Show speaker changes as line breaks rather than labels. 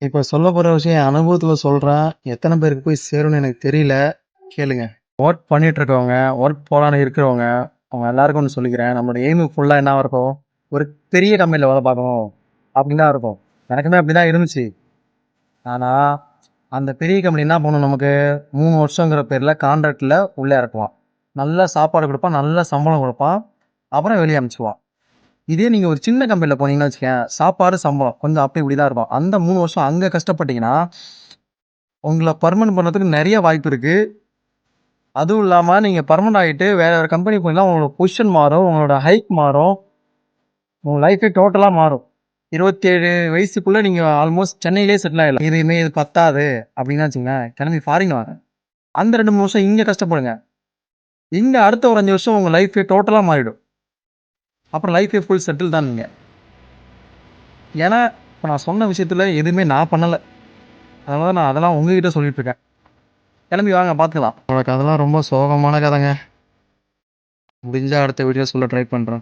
இப்ப சொல்லப் போற விஷயம் என் அனுபவத்துல சொல்றேன். எத்தன பேருக்கு போய் சேரும்னு எனக்கு தெரியல. கேளுங்க. ஒர்க் பண்ணிட்டு இருக்கவங்க, ஒர்க் போலான்னு இருக்கிறவங்க, அவங்க எல்லாருக்கும் ஒண்ணு சொல்லிக்கிறேன். நம்மளோட எய்ம் ஃபுல்லா என்னவா இருக்கும்? ஒரு பெரிய கம்பெனில வேலை பார்க்கணும் அப்படின்னு தான் இருக்கும். எனக்குமே அப்படிதான் இருந்துச்சு. ஆனா, அந்த பெரிய கம்பெனி என்ன பண்ணும் நமக்கு? 3 வருஷங்கிற பேர்ல கான்ட்ராக்ட்ல உள்ள இறக்குவான். நல்ல சாப்பாடு குடுப்பான், நல்ல சம்பளம் குடுப்பான். அப்புறம் வெளிய அனுப்பிச்சுருவான். இதே நீங்க ஒரு சின்ன கம்பெனில போனீங்கன்னு வச்சுக்கயேன், சாப்பாடு, சம்பளம் கொஞ்சம் அப்படி இப்படி தான் இருக்கும். அந்த 3 வருஷம் அங்க கஷ்டப்பட்டீங்கன்னா, உங்கள பெர்மனன்ட் பண்றதுக்கு நெறைய வாய்ப்பு இருக்கு. அதுவும் இல்லாம நீங்க பெர்மனன்ட் ஆயிட்டு வேற ஒரு கம்பெனி போனீங்கன்னா, உங்களோட பொசிஷன் மாறும், உங்களோட ஹைக் மாறும், உங்க லைஃபே டோட்டலா மாறும். 27 வயசுக்குள்ள நீங்க ஆல்மோஸ்ட் சென்னையிலேயே செட்டில் ஆயிடலாம். இதுவுமே இது பத்தாது அப்டின்னு வச்சுக்கங்களேன், கிளம்பி ஃபாரின் வாங்க. அந்த 2, 3 வருஷம் இங்க கஷ்டப்படுங்க. இங்க அடுத்த ஒரு 5 வருஷம் உங்க லைஃபே டோட்டலா மாறிடும். அப்புறம் லைஃபே ஃபுல் செட்டில் தான் நீங்க. ஏன்னா, இப்ப நான் சொன்ன விஷயத்துல எதுவுமே நான் பண்ணல. அதனால தான் நான் அதெல்லாம் உங்ககிட்ட சொல்லிட்டு இருக்கேன். கிளம்பி வாங்க பார்த்துக்கலாம். உங்களோட கதைலாம் ரொம்ப சோகமான கதைங்க. முடிஞ்சா அடுத்த வீடியோ சொல்ல ட்ரை பண்றேன்.